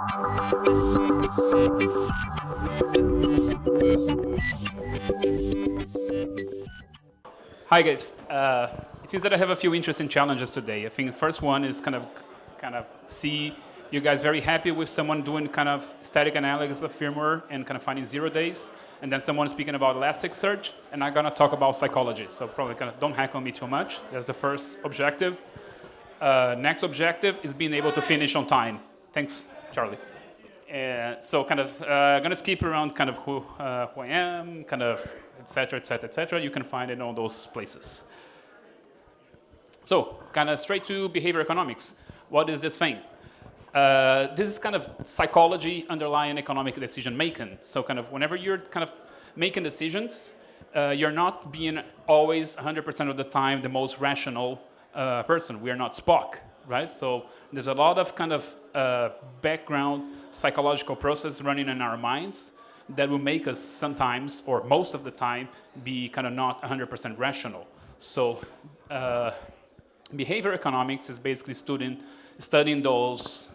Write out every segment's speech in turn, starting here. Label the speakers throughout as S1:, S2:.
S1: Hi guys. It seems that I have a few interesting challenges today. I think the first one is kind of see you guys very happy with someone doing kind of static analysis of firmware and kind of finding 0 days, and then someone speaking about Elasticsearch, and I'm gonna talk about psychology. So probably kind of don't heckle me too much. That's the first objective. Next objective is being able to finish on time. Thanks, Charlie. So kind of gonna skip around kind of who I am, kind of et cetera, et cetera, et cetera. You can find it in all those places. So kind of straight to behavior economics. What is this thing? This is kind of psychology underlying economic decision making. So kind of whenever you're kind of making decisions, you're not being always 100% of the time the most rational person. We are not Spock, right? So there's a lot of kind of background psychological process running in our minds that will make us sometimes, or most of the time, be kind of not 100% rational. So behavior economics is basically studying those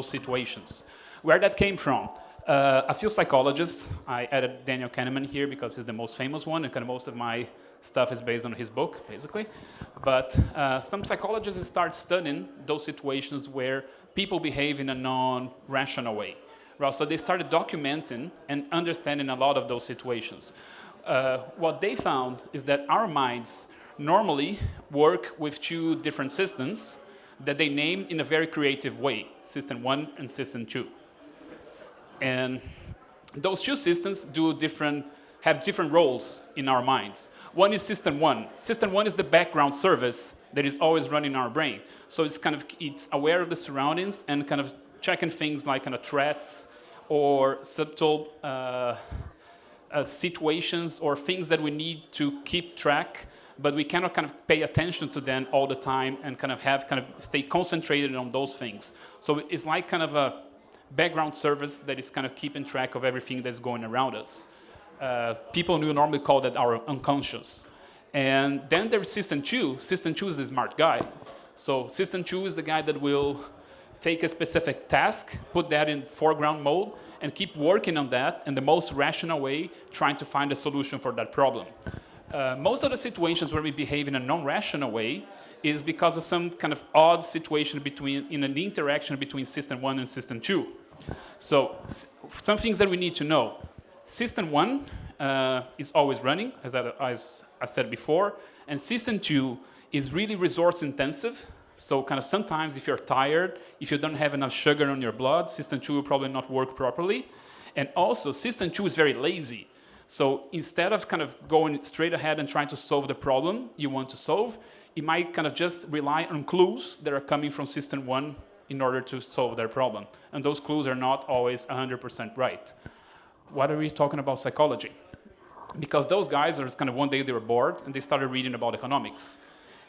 S1: situations. Where that came from? A few psychologists. I added Daniel Kahneman here because he's the most famous one, and kind of most of my stuff is based on his book, basically. But some psychologists start studying those situations where people behave in a non-rational way. Right? So they started documenting and understanding a lot of those situations. What they found is that our minds normally work with two different systems that they name in a very creative way, System 1 and System 2. And those two systems have different roles in our minds. One is System 1. System 1 is the background service that is always running in our brain. So it's aware of the surroundings and kind of checking things like kind of threats or subtle situations or things that we need to keep track, but we cannot kind of pay attention to them all the time and kind of stay concentrated on those things. So it's like kind of a background service that is kind of keeping track of everything that's going around us. People will normally call that our unconscious. And then there's System 2. System 2 is the smart guy. So System 2 is the guy that will take a specific task, put that in foreground mode, and keep working on that in the most rational way, trying to find a solution for that problem. Most of the situations where we behave in a non-rational way is because of some kind of odd situation in an interaction between System 1 and System 2. So some things that we need to know. System 1 is always running, as I said before, and System 2 is really resource intensive. So kind of sometimes if you're tired, if you don't have enough sugar in your blood, System 2 will probably not work properly. And also System 2 is very lazy. So instead of kind of going straight ahead and trying to solve the problem you want to solve, it might kind of just rely on clues that are coming from System 1 in order to solve their problem. And those clues are not always 100% right. Why are we talking about psychology? Because those guys are kind of one day they were bored and they started reading about economics.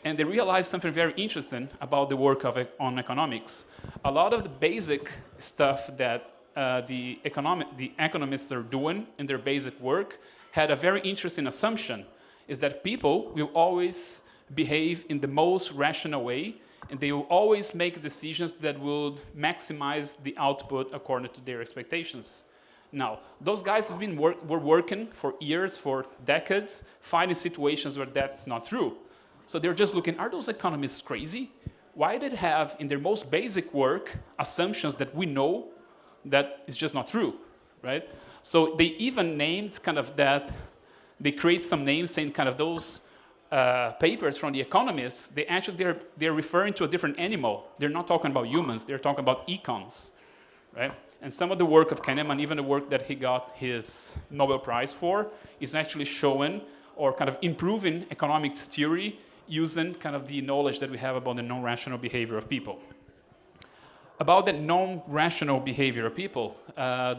S1: And they realized something very interesting about the work on economics. A lot of the basic stuff that the economists are doing in their basic work had a very interesting assumption, is that people will always behave in the most rational way, and they will always make decisions that will maximize the output according to their expectations. Now, those guys have been were working for years, for decades, finding situations where that's not true. So they're just looking, are those economists crazy? Why did they have, in their most basic work, assumptions that we know that is just not true, right? So they even named kind of that, they create some names saying kind of those papers from the economists, they're referring to a different animal. They're not talking about humans, they're talking about econs, right? And some of the work of Kahneman, even the work that he got his Nobel Prize for, is actually showing or kind of improving economics theory using kind of the knowledge that we have about the non-rational behavior of people. About the non-rational behavior of people,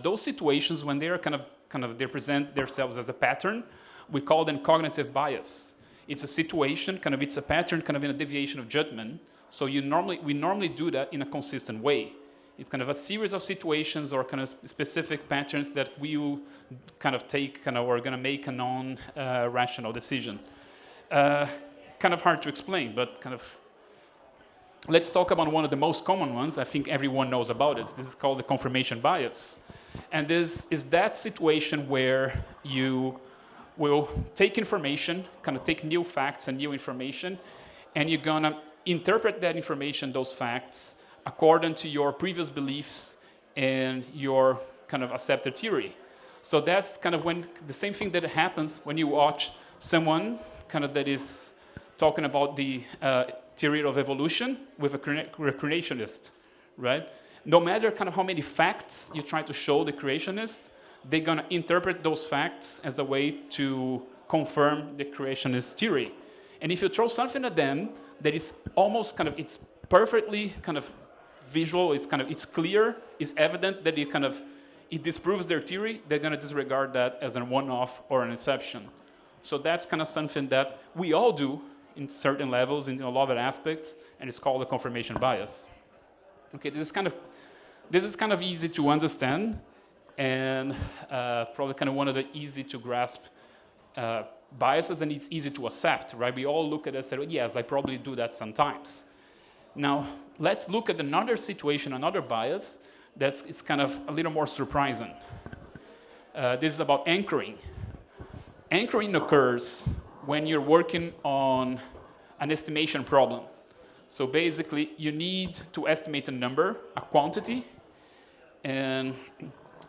S1: those situations when they are they present themselves as a pattern, we call them cognitive bias. It's a situation, it's a pattern, in a deviation of judgment. So we normally do that in a consistent way. It's kind of a series of situations or kind of specific patterns that we will kind of take, or going to make a non-rational decision. Kind of hard to explain, but let's talk about one of the most common ones. I think everyone knows about it. This is called the confirmation bias. And this is that situation where you will take information, kind of take new facts and new information, and you're gonna interpret that information, those facts, according to your previous beliefs and your kind of accepted theory. So that's kind of when the same thing that happens when you watch someone kind of that is talking about the theory of evolution with a creationist, right? No matter kind of how many facts you try to show the creationists, they're gonna interpret those facts as a way to confirm the creationist theory. And if you throw something at them that is almost kind of, it's perfectly kind of visual, it's clear, it's evident that it disproves their theory, they're gonna disregard that as a one-off or an exception. So that's kind of something that we all do in certain levels, in a lot of aspects, and it's called the confirmation bias. Okay, this is kind of easy to understand, and probably kind of one of the easy to grasp biases, and it's easy to accept, right? We all look at it and say, yes, I probably do that sometimes. Now, let's look at another situation, another bias, it's kind of a little more surprising. This is about anchoring. Anchoring occurs when you're working on an estimation problem. So basically, you need to estimate a number, a quantity, and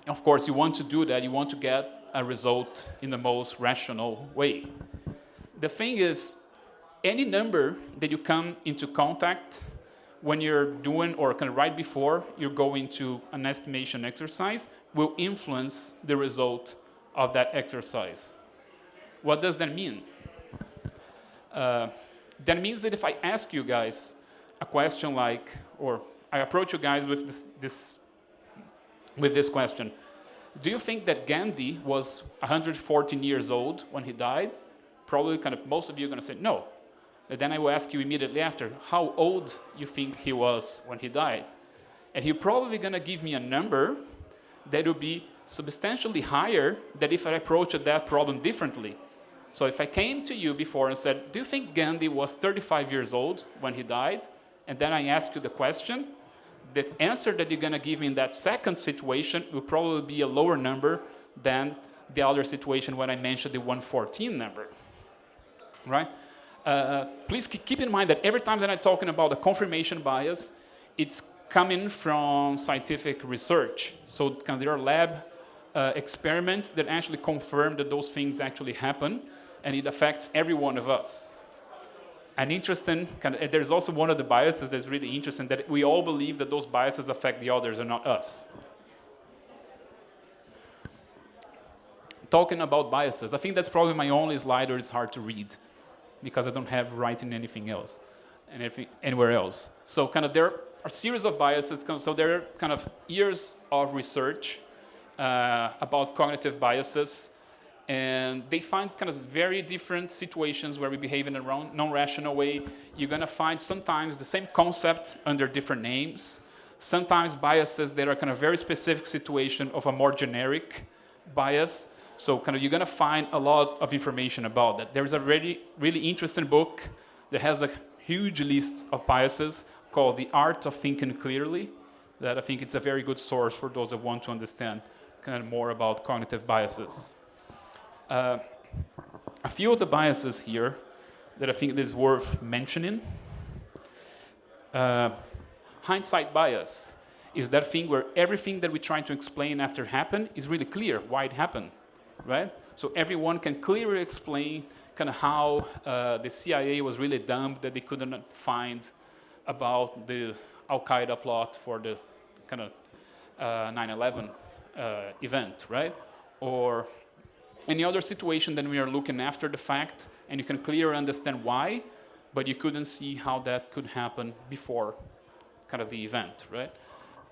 S1: of course, you want to do that, you want to get a result in the most rational way. The thing is, any number that you come into contact when you're doing, or kind of right before you're going to an estimation exercise, will influence the result of that exercise. What does that mean? That means that if I ask you guys a question like, or I approach you guys with this question, do you think that Gandhi was 114 years old when he died? Probably kind of most of you are going to say no. And then I will ask you immediately after, how old you think he was when he died? And you're probably going to give me a number that will be substantially higher than if I approached that problem differently. So if I came to you before and said, do you think Gandhi was 35 years old when he died? And then I ask you the question, the answer that you're going to give me in that second situation will probably be a lower number than the other situation when I mentioned the 114 number, right? Please keep in mind that every time that I'm talking about the confirmation bias, it's coming from scientific research. So there are lab experiments that actually confirm that those things actually happen, and it affects every one of us. And interesting, there's also one of the biases that's really interesting, that we all believe that those biases affect the others and not us. Talking about biases, I think that's probably my only slide where it's hard to read, because I don't have writing anything else, anywhere else. So there are a series of biases, so there are kind of years of research about cognitive biases, and they find kind of very different situations where we behave in a non-rational way. You're going to find sometimes the same concept under different names, sometimes biases that are kind of very specific situation of a more generic bias. So you're going to find a lot of information about that. There's a really interesting book that has a huge list of biases called The Art of Thinking Clearly, that I think it's a very good source for those that want to understand more about cognitive biases. A few of the biases here that I think is worth mentioning. Hindsight bias is that thing where everything that we try to explain after happened is really clear why it happened, right? So everyone can clearly explain how the CIA was really dumb that they couldn't find about the Al-Qaeda plot for the 9/11 event, right? Or any other situation that we are looking after the fact, and you can clearly understand why, but you couldn't see how that could happen before the event, right?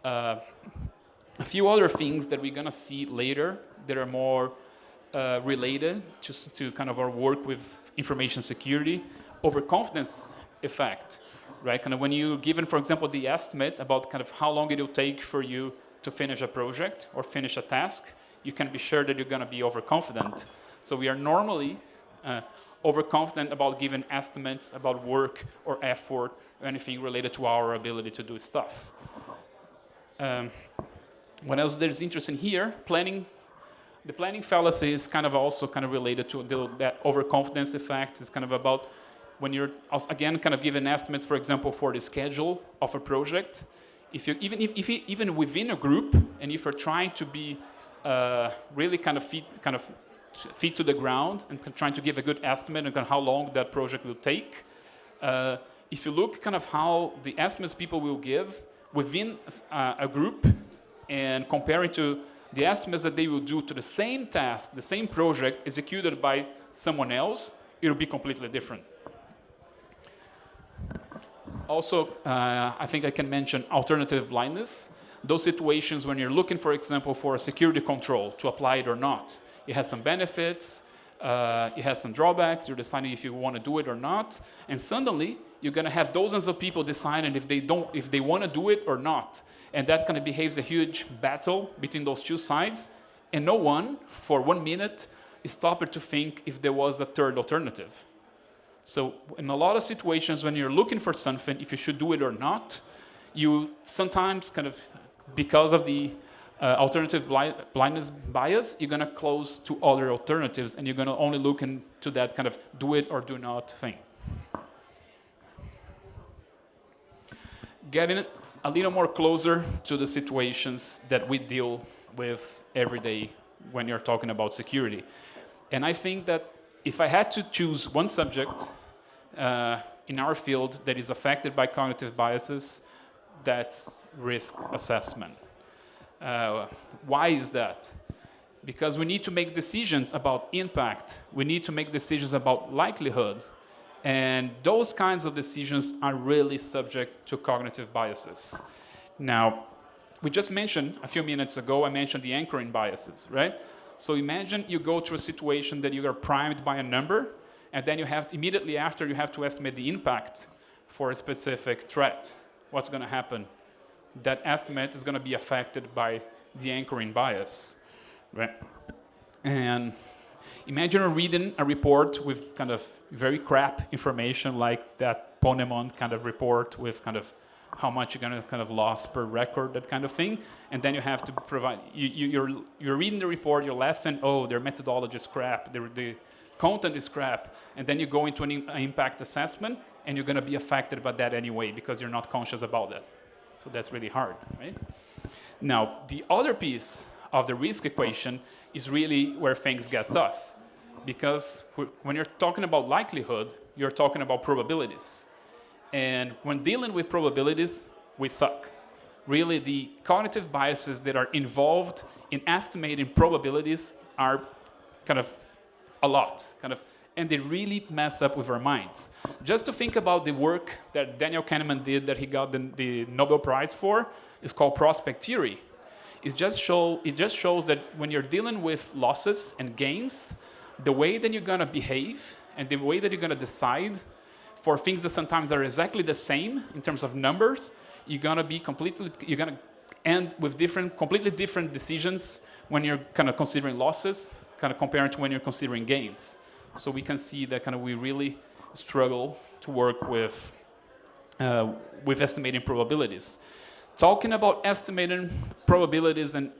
S1: A few other things that we're going to see later that are more related to our work with information security. Overconfidence effect, right? When you're given, for example, the estimate about how long it will take for you to finish a project or finish a task, you can be sure that you're going to be overconfident. So we are normally overconfident about giving estimates about work or effort or anything related to our ability to do stuff. What else that is interesting here? Planning. The planning fallacy is kind of also kind of related to that overconfidence effect. It's kind of about when you're, again, kind of giving estimates, for example, for the schedule of a project. If you, even within a group, and if you're trying to be really kind of feet to the ground and trying to give a good estimate on how long that project will take, if you look kind of how the estimates people will give within a group and compare it to the estimates that they will do to the same task, the same project executed by someone else, it'll be completely different. Also, I think I can mention alternative blindness. Those situations when you're looking, for example, for a security control to apply it or not. It has some benefits, it has some drawbacks, you're deciding if you want to do it or not, and suddenly you're going to have dozens of people deciding if they want to do it or not. And that kind of behaves a huge battle between those two sides, and no one, for 1 minute, stopped to think if there was a third alternative. So in a lot of situations when you're looking for something, if you should do it or not, you sometimes kind of, because of the alternative blindness bias, you're going to close to other alternatives, and you're going to only look into that kind of do it or do not thing. Getting a little more closer to the situations that we deal with every day when you're talking about security. And I think that if I had to choose one subject in our field that is affected by cognitive biases, that's risk assessment. Why is that? Because we need to make decisions about impact. We need to make decisions about likelihood. And those kinds of decisions are really subject to cognitive biases. Now, we just mentioned, a few minutes ago, I mentioned the anchoring biases, right? So imagine you go to a situation that you are primed by a number, and then you have, immediately after, you have to estimate the impact for a specific threat. What's going to happen? That estimate is going to be affected by the anchoring bias, right? And imagine reading a report with kind of very crap information like that Ponemon kind of report with kind of how much you're going to kind of loss per record, that kind of thing. And then you have to provide, you're reading the report, you're laughing, oh, their methodology is crap, the content is crap. And then you go into an impact assessment and you're going to be affected by that anyway because you're not conscious about that. So that's really hard, right? Now, the other piece of the risk equation is really where things get tough. Because when you're talking about likelihood, you're talking about probabilities. And when dealing with probabilities, we suck. Really, the cognitive biases that are involved in estimating probabilities are kind of a lot, and they really mess up with our minds. Just to think about the work that Daniel Kahneman did that he got the Nobel Prize for, is called prospect theory. It just shows that when you're dealing with losses and gains, the way that you're going to behave and the way that you're going to decide for things that sometimes are exactly the same in terms of numbers, you're going to end with completely different decisions when you're kind of considering losses, kind of compared to when you're considering gains. So we can see that kind of we really struggle to work with estimating probabilities. Talking about estimating probabilities and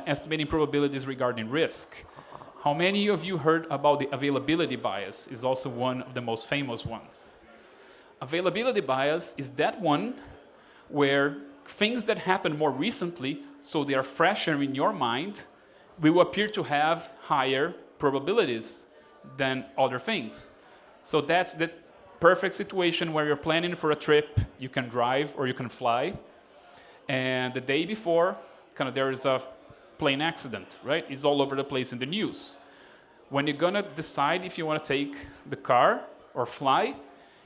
S1: estimating probabilities regarding risk. How many of you heard about the availability bias? Is also one of the most famous ones. Availability bias is that one where things that happen more recently, so they are fresher in your mind, will appear to have higher probabilities than other things. So that's the perfect situation where you're planning for a trip, you can drive or you can fly, and the day before, there is a plane accident, right? It's all over the place in the news. When you're gonna decide if you want to take the car or fly,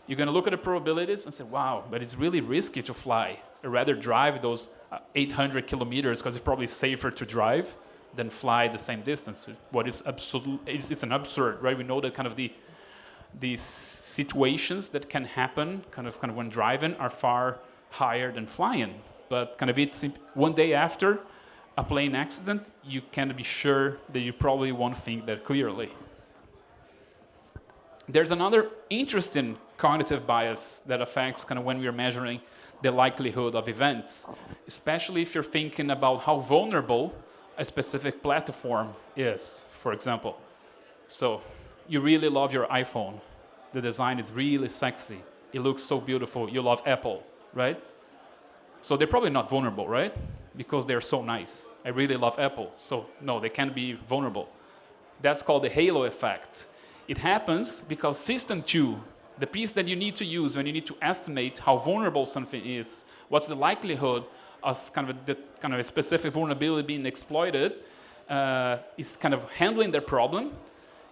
S1: you're gonna look at the probabilities and say, wow, but it's really risky to fly. I'd rather drive those 800 kilometers because it's probably safer to drive than fly the same distance. What is it's an absurd, right? We know that the situations that can happen when driving are far higher than flying. But it's one day after a plane accident, you can be sure that you probably won't think that clearly. There's another interesting cognitive bias that affects kind of when we're measuring the likelihood of events, especially if you're thinking about how vulnerable a specific platform is, for example. So you really love your iPhone. The design is really sexy. It looks so beautiful. You love Apple, right? So they're probably not vulnerable, right? Because they're so nice. I really love Apple. So no, they can't be vulnerable. That's called the halo effect. It happens because system 2, the piece that you need to use when you need to estimate how vulnerable something is, what's the likelihood of kind of a specific vulnerability being exploited, is kind of handling their problem.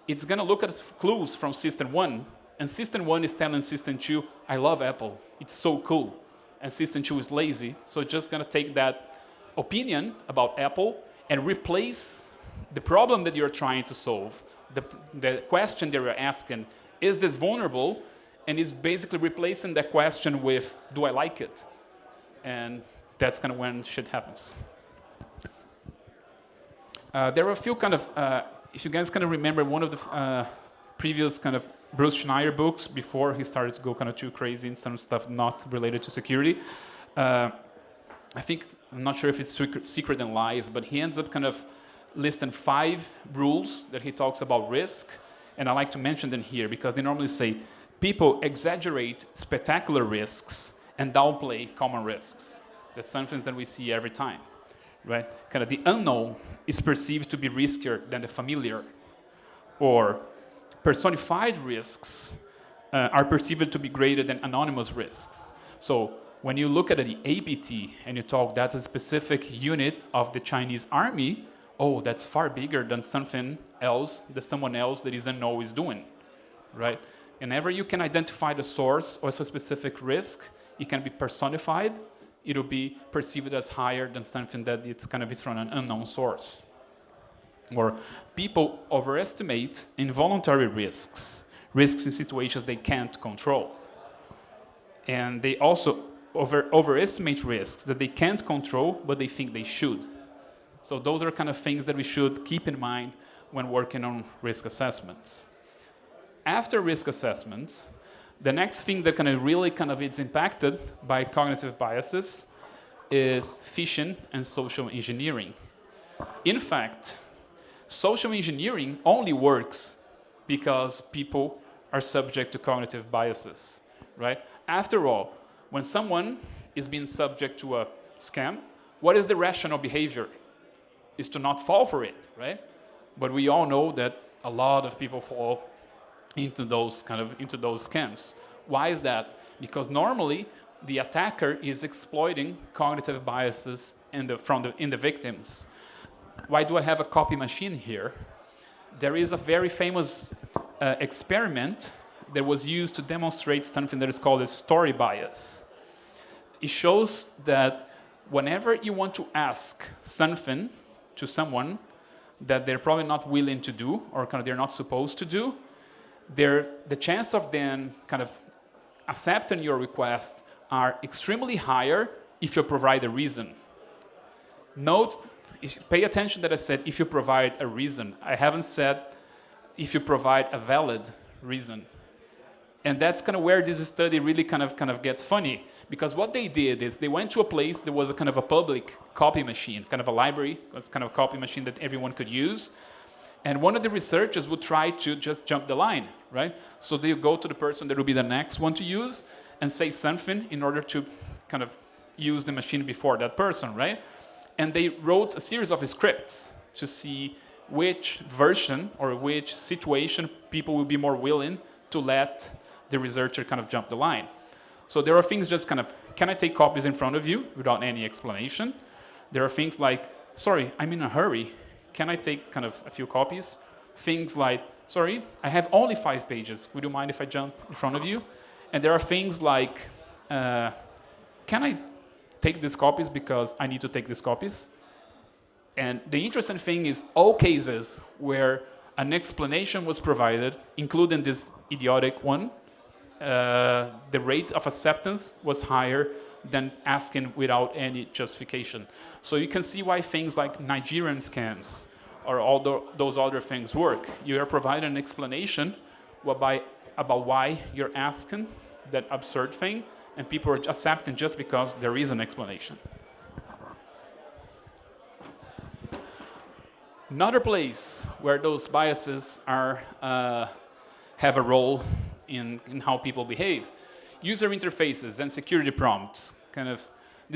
S1: It's going to look at clues from system 1, and system 1 is telling system 2, I love Apple, it's so cool. And system 2 is lazy, so it's just going to take that opinion about Apple and replace the problem that you're trying to solve, the question that you're asking, is this vulnerable? And it's basically replacing that question with, do I like it? And that's kind of when shit happens. There are a few kind of, if you guys kind of remember one of the previous kind of Bruce Schneier books before he started to go kind of too crazy in some stuff not related to security. I think, I'm not sure if it's Secret and Lies, but he ends up kind of listing 5 rules that he talks about risk, and I like to mention them here because they normally say people exaggerate spectacular risks and downplay common risks. That's something that we see every time, right? Kind of the unknown is perceived to be riskier than the familiar, or personified risks are perceived to be greater than anonymous risks. So when you look at the APT and you talk that's a specific unit of the Chinese army, oh, that's far bigger than something else that someone else that is unknown is doing, right? Whenever you can identify the source or a specific risk, it can be personified. It'll be perceived as higher than something that it's kind of is from an unknown source. Or people overestimate involuntary risks, risks in situations they can't control. And they also overestimate risks that they can't control, but they think they should. So those are kind of things that we should keep in mind when working on risk assessments. After risk assessments, the next thing that kind of really kind of is impacted by cognitive biases is phishing and social engineering. In fact, social engineering only works because people are subject to cognitive biases, right? After all, when someone is being subject to a scam, what is the rational behavior? Is to not fall for it, right? But we all know that a lot of people fall into those scams. Why is that? Because normally the attacker is exploiting cognitive biases in the victims. Why do I have a copy machine here? There is a very famous experiment that was used to demonstrate something that is called a story bias. It shows that whenever you want to ask something to someone that they're probably not willing to do or kind of they're not supposed to do, the chance of them kind of accepting your request are extremely higher if you provide a reason. Note, pay attention that I said if you provide a reason. I haven't said if you provide a valid reason. And that's kind of where this study really kind of gets funny, because what they did is they went to a place that was a kind of a public copy machine, kind of a library, was kind of a copy machine that everyone could use. And one of the researchers would try to just jump the line, right? So they go to the person that will be the next one to use and say something in order to kind of use the machine before that person, right? And they wrote a series of scripts to see which version or which situation people will be more willing to let the researcher kind of jump the line. So there are things just kind of, can I take copies in front of you without any explanation? There are things like, sorry, I'm in a hurry. Can I take kind of a few copies? Things like, sorry, I have only 5 pages. Would you mind if I jump in front of you? And there are things like, can I take these copies because I need to take these copies? And the interesting thing is all cases where an explanation was provided, including this idiotic one, the rate of acceptance was higher than asking without any justification. So you can see why things like Nigerian scams or all those other things work. You are providing an explanation whereby about why you're asking that absurd thing, and people are accepting just because there is an explanation. Another place where those biases are, have a role in how people behave, user interfaces and security prompts. This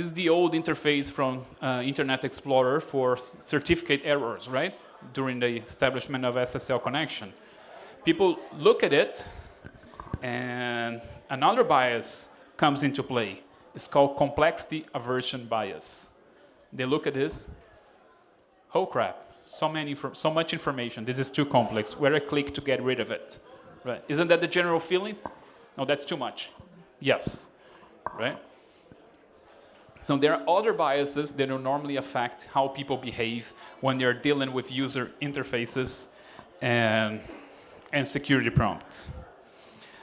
S1: is the old interface from Internet Explorer for certificate errors, right? During the establishment of SSL connection. People look at it, and another bias comes into play. It's called complexity aversion bias. They look at this, oh crap, so much information, this is too complex, where I click to get rid of it, right? Isn't that the general feeling? No, that's too much. Yes, right? So there are other biases that will normally affect how people behave when they're dealing with user interfaces and security prompts.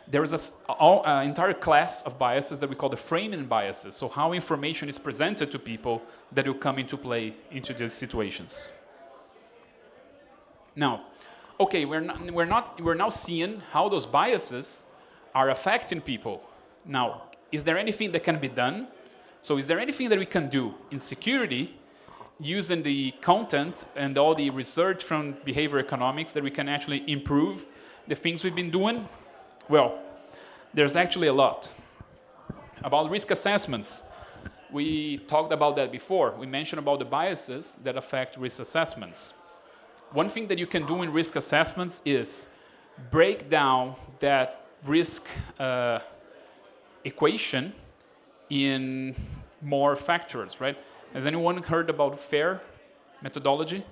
S1: There is an entire class of biases that we call the framing biases, so how information is presented to people that will come into play into these situations. Now, okay, we're now seeing how those biases are affecting people. Now, is there anything that can be done? So is there anything that we can do in security using the content and all the research from behavioral economics that we can actually improve the things we've been doing? Well, there's actually a lot. About risk assessments, we talked about that before. We mentioned about the biases that affect risk assessments. One thing that you can do in risk assessments is break down that risk equation in more factors, right? Has anyone heard about FAIR methodology?